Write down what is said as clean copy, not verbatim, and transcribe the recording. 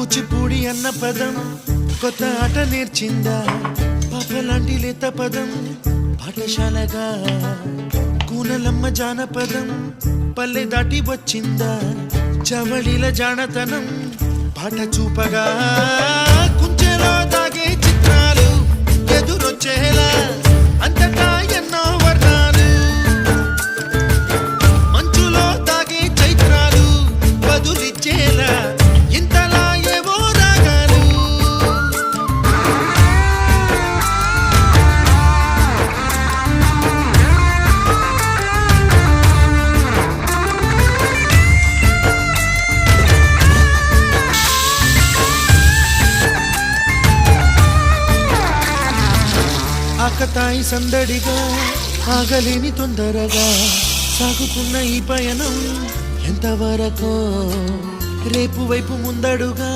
కూచిపూడి అన్న పదం కొత్త ఆట నేర్చిందా పాపలాంటి లేత పదం పాఠశాలగా కూనలమ్మ జానపదం పల్లె దాటి వచ్చిందా చవళిల జానతనం పాట చూపగా కుంచెలో దాగే చిత్రాలు ఎదురొచ్చేలా అంతటా ఎన్నో వర్ణాలు మంచులో దాగే చైత్రాలు బదులిచ్చేలా ఇంతలా ఏవో రాగాలు ఆకతాయి సందడిగా ఆగలేని తొందరగా సాగుతున్న ఈ పయనం ఎంతవరకు రేపు వైపు ముందడుగా